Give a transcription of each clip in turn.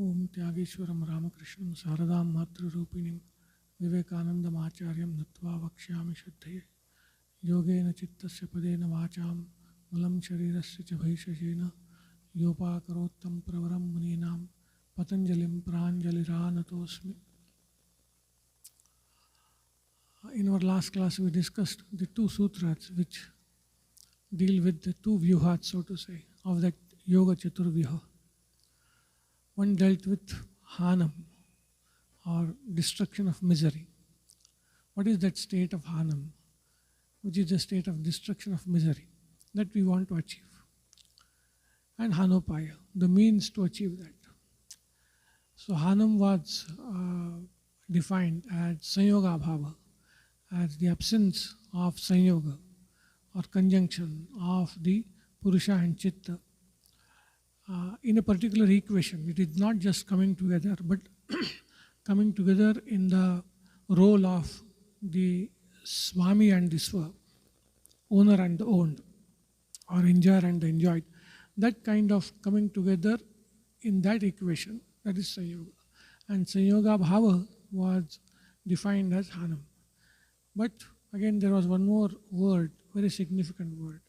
ओम त्यागेश्वरम रामकृष्णं शारदां मातृरूपिणीं विवेकानन्दम् आचार्यं नत्वा वक्ष्यामि श्रद्धये योगेन चित्तस्य पदेन वाचां मूलं शरीरस्य च भैषजेन योपाकरोत्तं प्रवरं मुनीनां पतञ्जलिं प्राञ्जलिरानतोऽस्मि. In our last class we discussed the two sutras which deal with the two vyuhas, so to say, of that Yoga Chaturvyuha. One dealt with Hanam, or destruction of misery. What is that state of Hanam? Which is the state of destruction of misery that we want to achieve. And Hanopaya, the means to achieve that. So Hanam was defined as Sanyoga Bhava, as the absence of Sanyoga or conjunction of the Purusha and Chitta in a particular equation. It is not just coming together, but coming together in the role of the Swami and the Swa, owner and the owned, or enjoyer and the enjoyed. That kind of coming together in that equation, that is Sanyoga. And Sanyoga Bhava was defined as Hanam. But again, there was one more word, very significant word.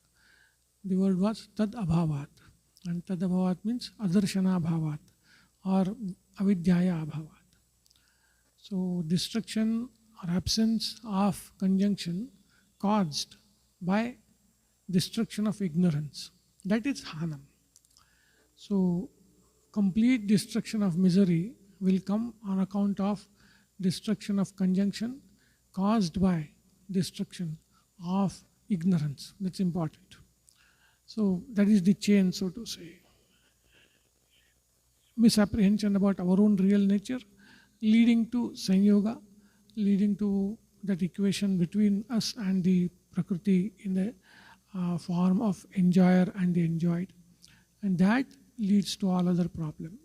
The word was Tad Abhavat. And Tad Abhavat means Adarshana Bhavat or Avidyaya Abhavat. So destruction or absence of conjunction caused by destruction of ignorance. That is Hanam. So complete destruction of misery will come on account of destruction of conjunction caused by destruction of ignorance. That's important. So that is the chain, so to say. Misapprehension about our own real nature, leading to Sanyoga, leading to that equation between us and the Prakriti in the form of enjoyer and the enjoyed. And that leads to all other problems.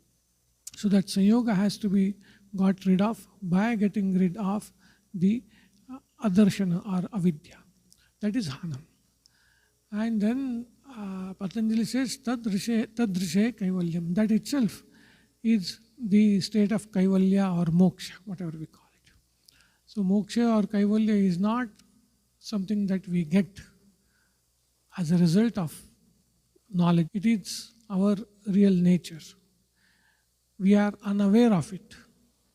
So that Sanyoga has to be got rid of by getting rid of the Adarshana or Avidya. That is Hanam. And then Patanjali says Tadrishe Kaivalyam. That itself is the state of Kaivalya or Moksha, whatever we call it. So Moksha or Kaivalya is not something that we get as a result of knowledge. It is our real nature. We are unaware of it.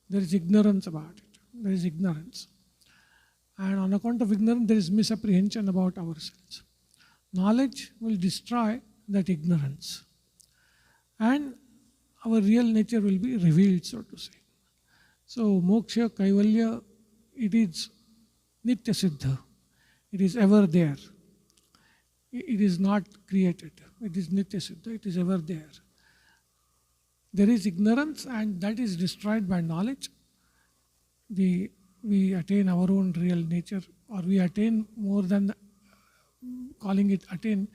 There is ignorance about it. There is ignorance. And on account of ignorance, there is misapprehension about ourselves. Knowledge will destroy that ignorance. And our real nature will be revealed, so to say. So Moksha, Kaivalya, it is Nitya Siddha. It is ever there. It is not created. It is Nitya Siddha. It is ever there. There is ignorance and that is destroyed by knowledge. We attain our own real nature, or we attain more than calling it attain,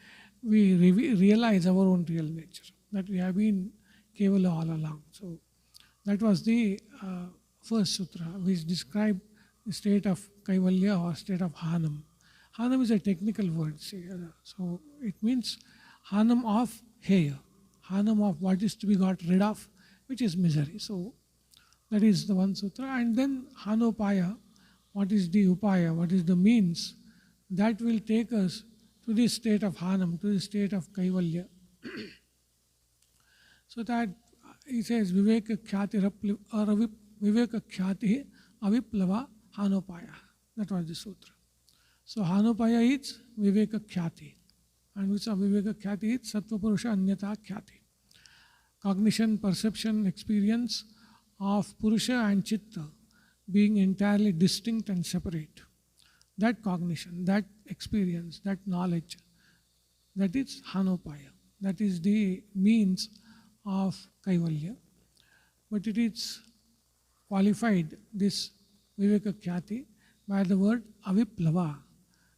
we realize our own real nature, that we have been Kevala all along. So that was the first sutra, which described the state of Kaivalya or state of Hanam. Hanam is a technical word, so it means Hanam of Heya, Hanam of what is to be got rid of, which is misery. So that is the one sutra. And then Hanopaya, what is the upaya, what is the means that will take us to this state of Hanam, to the state of Kaivalya. So that he says Viveka Khyati Aviplava Hanopaya. That was the sutra. So Hanopaya is Viveka Khyati, and which of Viveka Khyati is Sattva Purusha Anyata Khyati. Cognition, perception, experience of Purusha and Chitta being entirely distinct and separate. That cognition, that experience, that knowledge, that is Hanopaya. That is the means of Kaivalya. But it is qualified, this Viveka Khyati, by the word Aviplava.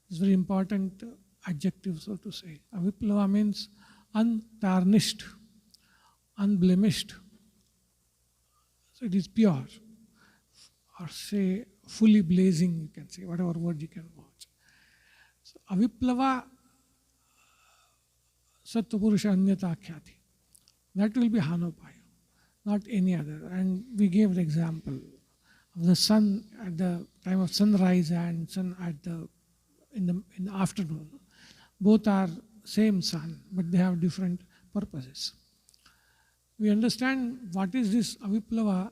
It's very important adjective, so to say. Aviplava means untarnished, unblemished. So it is pure, or say fully blazing, you can say, whatever word you can watch. So Aviplava Sattva Purusha Anyata Khyati. That will be Hanopaya. not any other. And we gave the example of the sun at the time of sunrise and sun at in the afternoon. Both are same sun, but they have different purposes. We understand what is this aviplava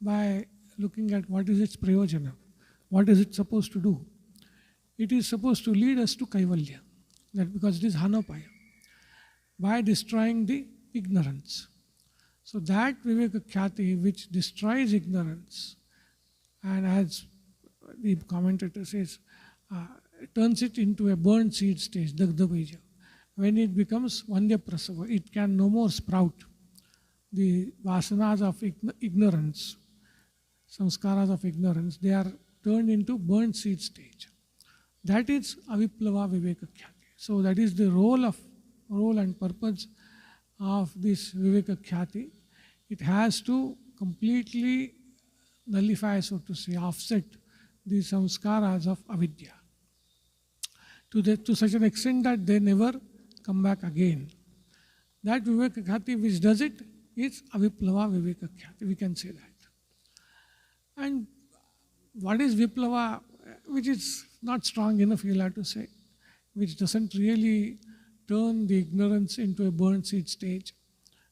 by looking at what is its prayojana, what is it supposed to do. It is supposed to lead us to kaivalya, that because it is hanopaya, by destroying the ignorance. So that viveka khyati which destroys ignorance, and as the commentator says, turns it into a burnt seed stage, dagdha bija. When it becomes vandya prasava, it can no more sprout. The vasanas of ignorance, samskaras of ignorance, they are turned into burnt seed stage. That is aviplava viveka khyati. So that is the role and purpose of this viveka khyati. It has to completely nullify, so to say, offset the samskaras of avidya to such an extent that they never come back again. That viveka khyati which does it is aviplava viveka khyati. We can say that. And what is viplava, which is not strong enough, you'll have to say, which doesn't really turn the ignorance into a burnt seed stage,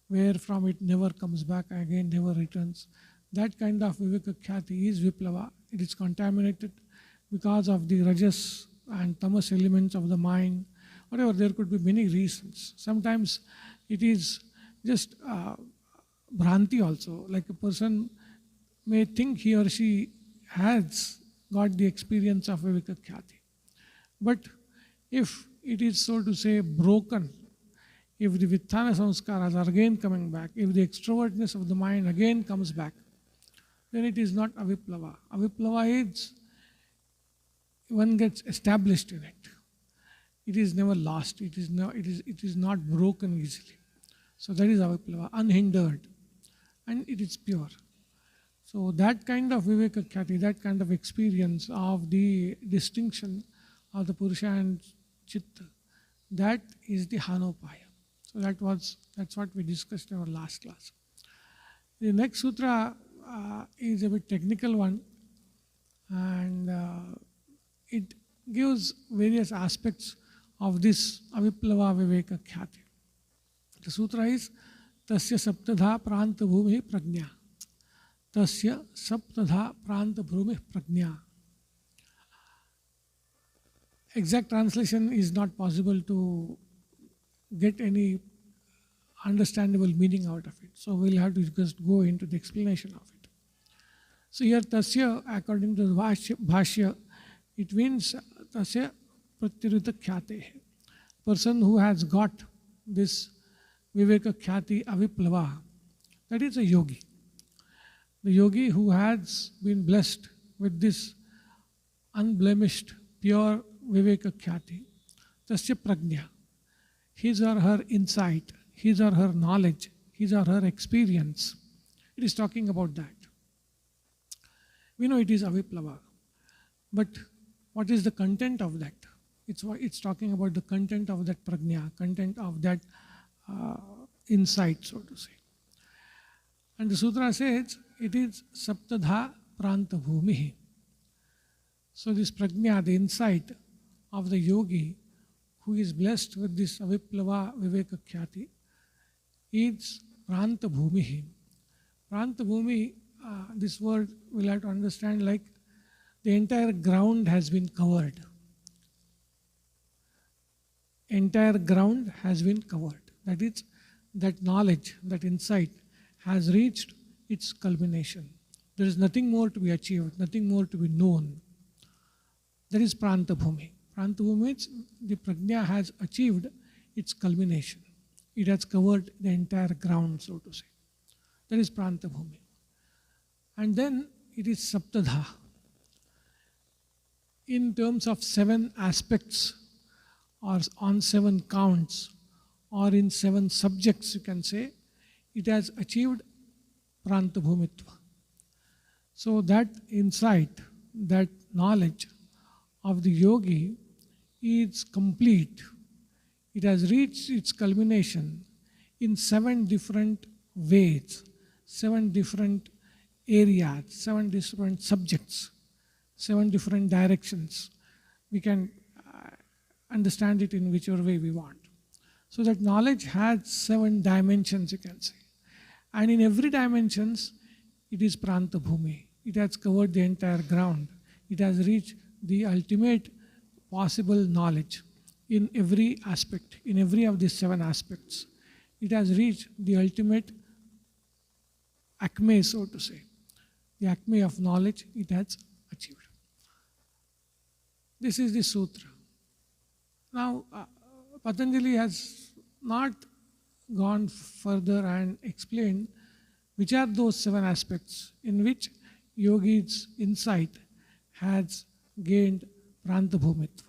where from it never comes back again, never returns. That kind of viveka khyati is viplava. It is contaminated because of the rajas and tamas elements of the mind. Whatever, there could be many reasons. Sometimes it is just bhranti also, like a person may think he or she has got the experience of viveka khyati. But if it is, so to say, broken, if the vitthana samskaras are again coming back, if the extrovertness of the mind again comes back, then it is not aviplava. Aviplava is one gets established in it. It is never lost. It is not broken easily. So that is aviplava, unhindered, and it is pure. So that kind of viveka khyati, that kind of experience of the distinction of the Purusha and Chitta, that is the Hanopaya. So that's what we discussed in our last class. The next sutra is a bit technical one, and it gives various aspects of this aviplava viveka khyati. The sutra is Tasya saptadha pranta bhumi prajna. Tasya saptadha pranta bhumi prajna. Exact translation is not possible to get any understandable meaning out of it. So we'll have to just go into the explanation of it. So here Tasya, according to the Bhashya, it means Tasya pratyurita khyate. Person who has got this viveka khyati aviplava, that is a yogi. The yogi who has been blessed with this unblemished, pure viveka khyati, tasya prajna, his or her insight, his or her knowledge, his or her experience. It is talking about that. We know it is aviplava, but what is the content of that? It's talking about the content of that prajna, content of that insight, so to say. And the sutra says it is saptadha pranta bhumihi. So this prajna, the insight of the yogi who is blessed with this aviplava viveka khyati, is pranta bhumihi. Pranta bhumi, this word we'll have to understand like the entire ground has been covered. Entire ground has been covered. That is, that knowledge, that insight has reached its culmination. There is nothing more to be achieved, nothing more to be known. That is pranta bhumi. Pranta bhumi means the prajna has achieved its culmination. It has covered the entire ground, so to say. That is pranta bhumi. And then it is saptadha. In terms of 7 aspects, or on 7 counts, or in 7 subjects, you can say, it has achieved pranta bhumitva. So that insight, that knowledge of the yogi is complete. It has reached its culmination in 7 different ways, 7 different areas, 7 different subjects, 7 different directions. We can understand it in whichever way we want. So that knowledge has 7 dimensions, you can say. And in every dimensions, it is Pranta Bhumi. It has covered the entire ground. It has reached the ultimate possible knowledge in every aspect, in every of these 7 aspects. It has reached the ultimate acme, so to say. The acme of knowledge it has achieved. This is the sutra. Now, Patanjali has not gone further and explained which are those 7 aspects in which yogi's insight has gained Pranthabhumitva,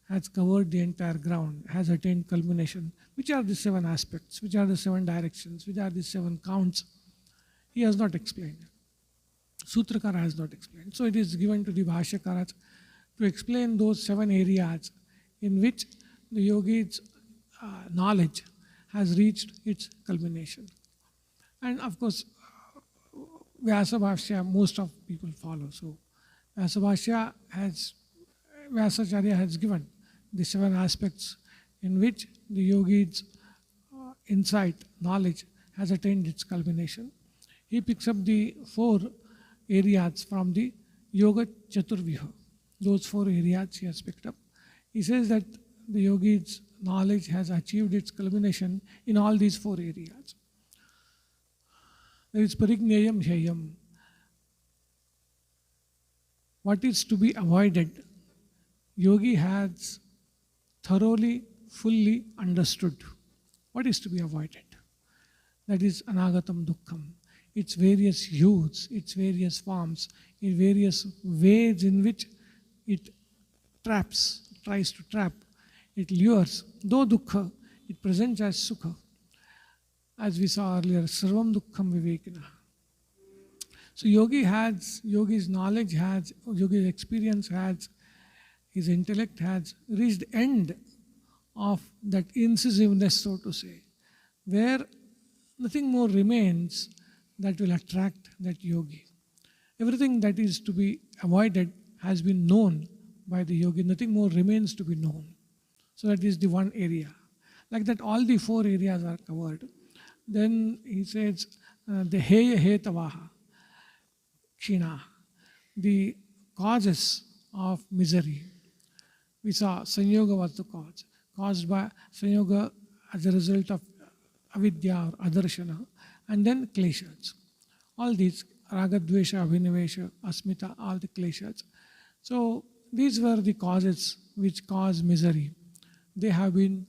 has covered the entire ground, has attained culmination. Which are the 7 aspects? Which are the 7 directions? Which are the 7 counts? He has not explained. Sutrakara has not explained. So it is given to the Bhashyakaras to explain those 7 areas in which the yogi's knowledge has reached its culmination. And of course, Vyasa Bhashya, most of people follow. So Vyasa Bhashya has, Vyasacharya has given the 7 aspects in which the yogi's insight, knowledge has attained its culmination. He picks up the 4 areas from the Yoga Chaturviha. Those 4 areas he has picked up. He says that the yogi's knowledge has achieved its culmination in all these 4 areas. There is Parigneyam Hyayam. What is to be avoided, yogi has thoroughly, fully understood what is to be avoided. That is Anagatam Dukkham. Its various hues, its various forms, in various ways in which it traps, tries to trap, it lures. Though dukkha, it presents as sukha. As we saw earlier, sarvam dukkham vivekina. So yogi's knowledge has, yogi's experience has, his intellect has reached the end of that incisiveness, so to say, where nothing more remains that will attract that yogi. Everything that is to be avoided has been known by the yogi. Nothing more remains to be known. So that is the one area. Like that, all the 4 areas are covered. Then he says, the heya hetavaha, kshina, the causes of misery. We saw sanyoga was the cause, caused by sanyoga as a result of avidya or adarshana, and then kleshas. All these, ragadvesha, abhinivesha, asmita, all the kleshas. So these were the causes which cause misery. They have been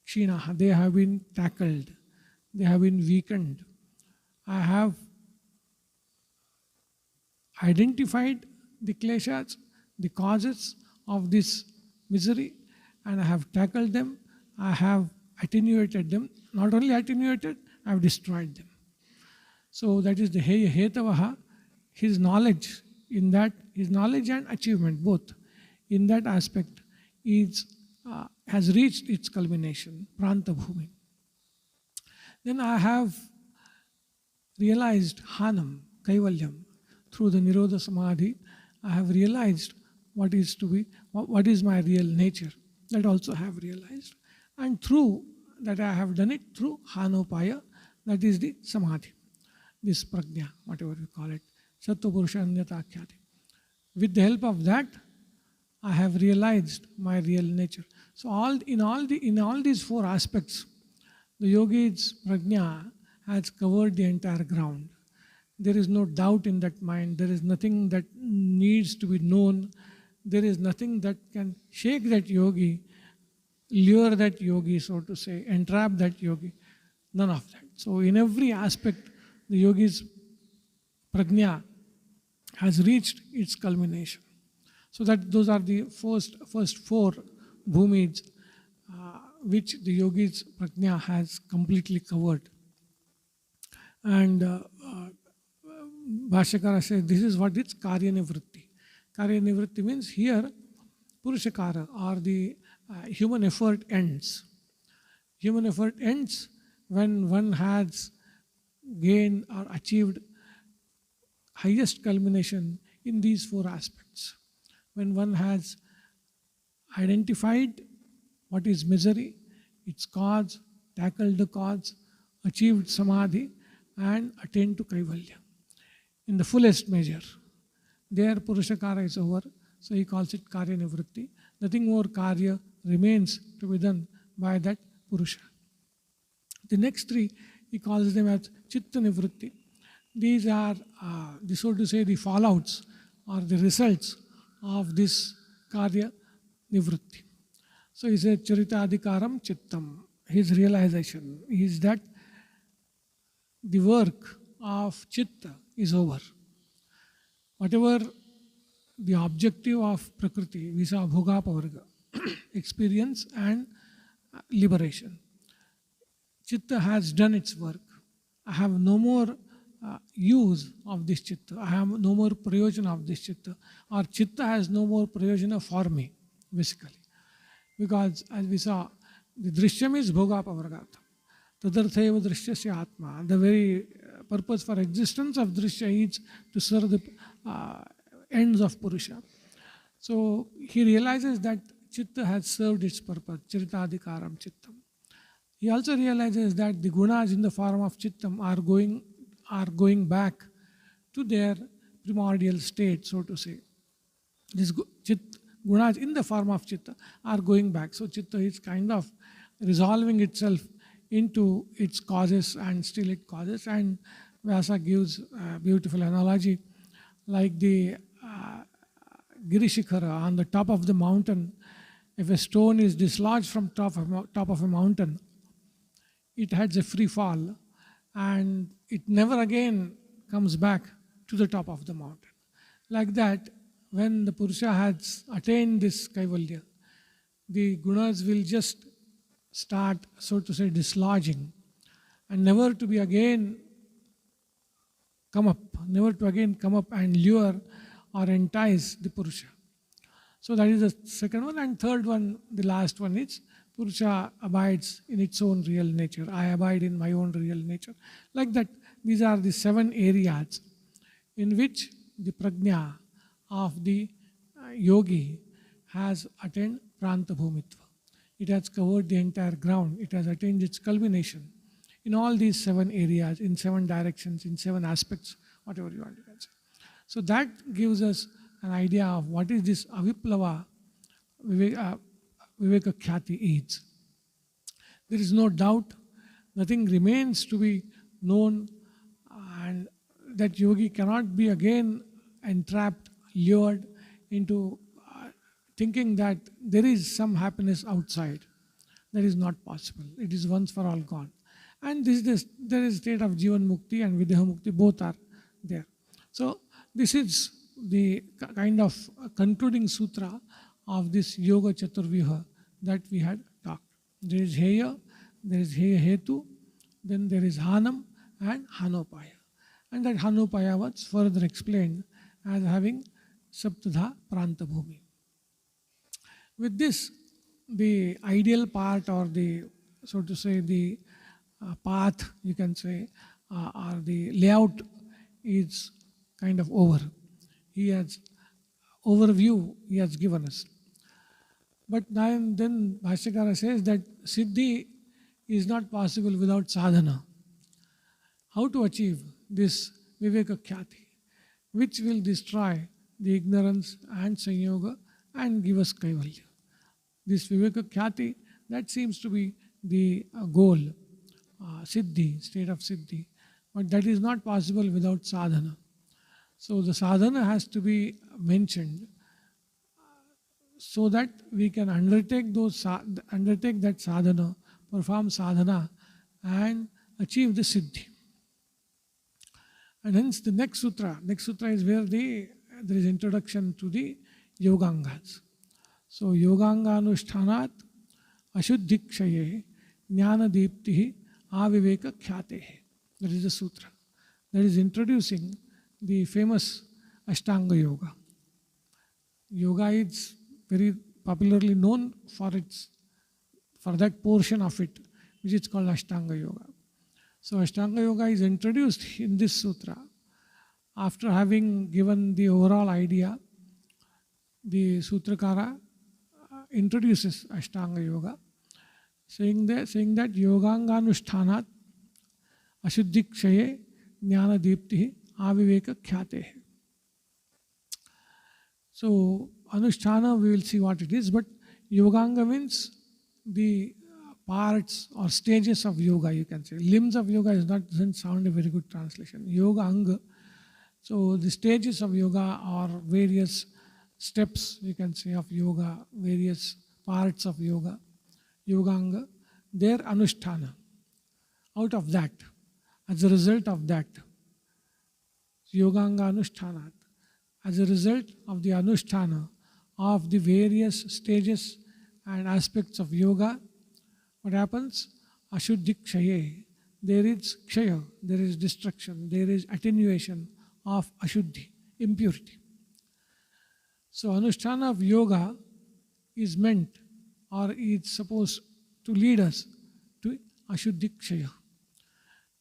kshina, they have been tackled, they have been weakened. I have identified the kleshas, the causes of this misery, and I have tackled them, I have attenuated them. Not only attenuated, I have destroyed them. So that is the heya hetavaha, his knowledge in that, his knowledge and achievement both in that aspect is has reached its culmination, Pranta Bhumi. Then I have realized Hanam, Kaivalyam, through the Nirodha Samadhi. I have realized what is to be, what is my real nature. That also I have realized. And through that I have done it through Hanopaya, that is the Samadhi, this Prajna, whatever we call it, Sattva Purusha Anyata Akhyati. With the help of that, I have realized my real nature. So in all these 4 aspects, the yogi's prajna has covered the entire ground. There is no doubt in that mind. There is nothing that needs to be known. There is nothing that can shake that yogi, lure that yogi, so to say, entrap that yogi. None of that. So in every aspect, the yogi's prajna has reached its culmination. So that those are the first 4 bhumis which the yogi's prajna has completely covered. And Bhashyakara says this is what it's karya nivritti. Karya nivritti means here purushakara or the human effort ends. Human effort ends when one has gained or achieved highest culmination in these four aspects. When one has identified what is misery, its cause, tackled the cause, achieved samadhi, and attained to kaivalya in the fullest measure. There Purushakara is over, so he calls it Karya Nivritti. Nothing more Karya remains to be done by that Purusha. The next three, he calls them as Chitta Nivritti. These are, so to say, the fallouts or the results of this Karya Nivritti. So he said Charitadikaram Chittam. His realization is that the work of Chitta is over. Whatever the objective of Prakriti, visa bhoga pavarga, experience and liberation. Chitta has done its work. I have no more use of this Chitta. I have no more prayojana of this Chitta. Or Chitta has no more prayojana for me, basically. Because as we saw, the drishyam is bhoga pavargata. Tadartheva drishyasya atma. The very purpose for existence of drishya is to serve the ends of Purusha. So he realizes that Chitta has served its purpose, Charitadikaram Chittam. He also realizes that the gunas in the form of Chittam are going back to their primordial state, so to say. These gunas in the form of Chitta are going back. So Chitta is kind of resolving itself into its causes and still its causes. And Vyasa gives a beautiful analogy like the Girishikara on the top of the mountain. If a stone is dislodged from top of a mountain, it has a free fall and it never again comes back to the top of the mountain. Like that, when the Purusha has attained this Kaivalya, the gunas will just start, so to say, dislodging and never to again come up and lure or entice the Purusha. So that is the second one. And third one, the last one is Purusha abides in its own real nature. I abide in my own real nature. Like that, these are the 7 areas in which the prajna of the yogi has attained pranta bhumitva. It has covered the entire ground. It has attained its culmination in all these 7 areas, in 7 directions, in 7 aspects, whatever you want to say. So that gives us an idea of what is this aviplava viveka khyati is. There is no doubt, nothing remains to be known, and that yogi cannot be again entrapped, lured into thinking that there is some happiness outside. That is not possible. It is once for all gone. And there is state of Jivan Mukti and Videha Mukti, both are there. So this is the kind of concluding sutra of this Yoga Chaturvyuha that we had talked. There is Heya, there is Heya Hetu, then there is Hanam and Hanopaya. And that Hanopaya was further explained as having Saptadha Pranta Bhumi. With this, the ideal part, or the, so to say, the path, you can say, or the layout is kind of over. He has overview he has given us. But then Bhashyakara says that Siddhi is not possible without sadhana. How to achieve this Viveka Khyati, which will destroy the ignorance and Sanyoga and give us Kaivalya. This Viveka Khyati, that seems to be the goal, Siddhi, state of Siddhi. But that is not possible without sadhana. So the sadhana has to be mentioned so that we can undertake that sadhana, perform sadhana and achieve the Siddhi. And hence the next sutra is where there is introduction to the Yogangas. So Yoganganushthanat Ashuddhikshaye Jnana Deeptihi Aviveka Khyate. That is the sutra. That is introducing the famous Ashtanga Yoga. Yoga is very popularly known for that portion of it, which is called Ashtanga Yoga. So Ashtanga Yoga is introduced in this sutra. After having given the overall idea, the Sutrakara introduces Ashtanga Yoga, saying that Yoganganushthanat Ashuddhi Kshaye Jnana Deepti Aviveka Khyate. So Anushtana, we will see what it is, but Yoganga means the parts or stages of yoga, you can say. Limbs of yoga doesn't sound a very good translation. Yoga Anga. So the stages of yoga are various steps, you can say, of yoga, various parts of yoga, Yoganga, their Anushtana. Out of that, as a result of that, Yoganga Anushthanat, as a result of the Anushtana of the various stages and aspects of yoga, what happens? Ashuddhi Kshaye. There is Kshaya, there is destruction, there is attenuation of Ashuddhi, impurity. So Anushtana of yoga is meant or is supposed to lead us to Ashuddhi Kshaya.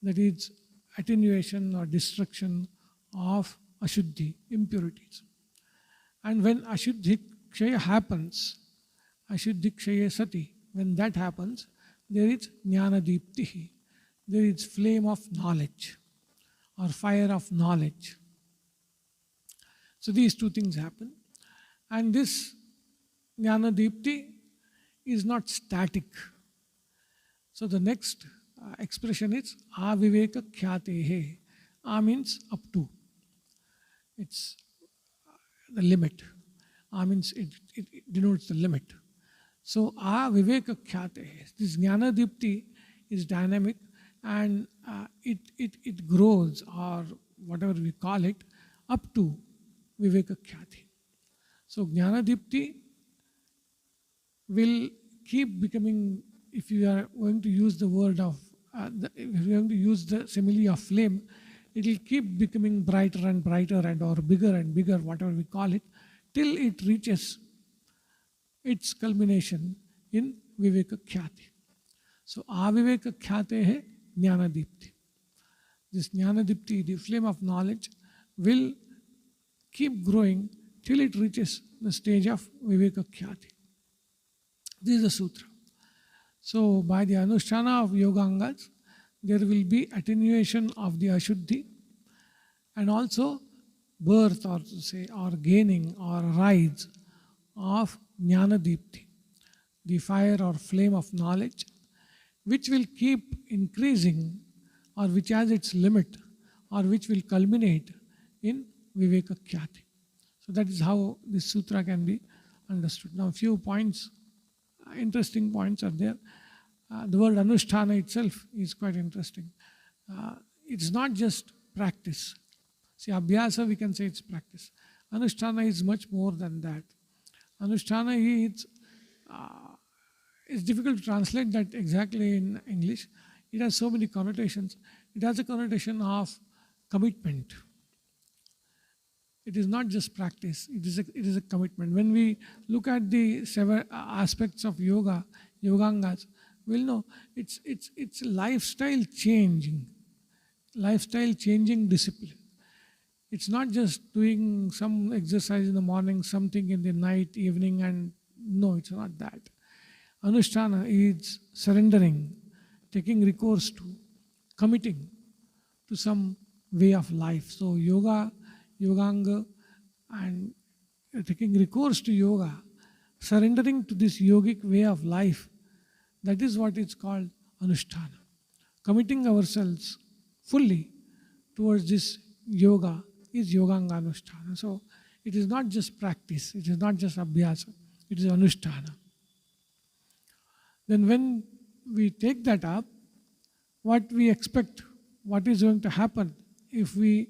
That is attenuation or destruction of Ashuddhi, impurities. And when Ashuddhi Kshaya happens, Ashuddhi Kshaya Sati, when that happens, there is Jnana Deeptihi, there is flame of knowledge or fire of knowledge. So these two things happen. And this Jnana Deepti is not static. So the next expression is Aviveka Khyate. A means up to. It's the limit. A means it denotes the limit. So Aviveka Khyate. This Jnana Deepti is dynamic and it grows, or whatever we call it, up to Viveka Khyati. So Jnana Deepti will keep becoming, if you are going to use the word of, if you are going to use the simile of flame, it will keep becoming brighter and brighter or bigger and bigger, whatever we call it, till it reaches its culmination in Viveka Khyati. So Aviveka Khyate hai Jnana Deepti. This Jnana Deepti, the flame of knowledge, will keep growing till it reaches the stage of Viveka Khyati. This is the sutra. So by the Anushtana of Yogangas, there will be attenuation of the Ashuddhi and also birth, or say, or gaining or rise of Jnana Deepti, the fire or flame of knowledge, which will keep increasing, or which has its limit, or which will culminate in Viveka Khyati. So that is how this sutra can be understood. Now a few points, interesting points are there. The word Anushtana itself is quite interesting. It's not just practice. See, Abhyasa, we can say it's practice. Anushtana is much more than that. Anushtana is, it's difficult to translate that exactly in English. It has so many connotations. It has a connotation of commitment. It is not just practice, it is a commitment. When we look at the seven aspects of yoga, Yogangas, we'll know it's lifestyle changing discipline. It's not just doing some exercise in the morning, something in the night, evening, and no, it's not that. Anushtana is surrendering, taking recourse to, committing to some way of life. So yoga, Yoganga, and taking recourse to yoga, surrendering to this yogic way of life, that is what is called Anushtana. Committing ourselves fully towards this yoga is Yoganga Anushtana. So it is not just practice, it is not just Abhyasa, it is Anushtana. Then when we take that up, what we expect, what is going to happen if we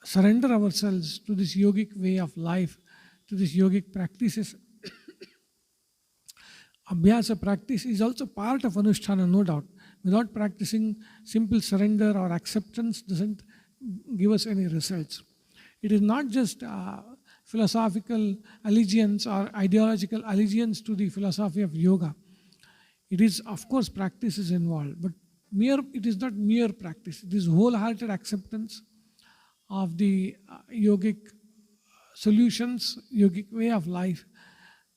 surrender ourselves to this yogic way of life, to this yogic practices. Abhyasa practice is also part of Anushtana, no doubt. Without practicing, simple surrender or acceptance doesn't give us any results. It is not just philosophical allegiance or ideological allegiance to the philosophy of yoga. It is, of course, practice is involved, but it is not mere practice. It is wholehearted acceptance of the yogic solutions, yogic way of life,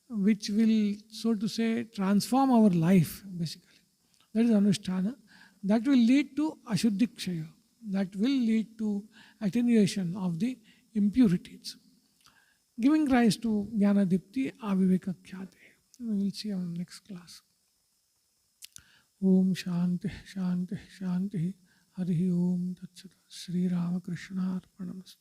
which will, so to say, transform our life, basically. That is Anushtana. That will lead to Ashuddhikshaya. That will lead to attenuation of the impurities, giving rise to Jnana Dipti Aviveka Khyate. We will see on next class. Om Shanti Shanti Shanti. Hari Om Tat Sat. Sri Ramakrishna Arpanamastu.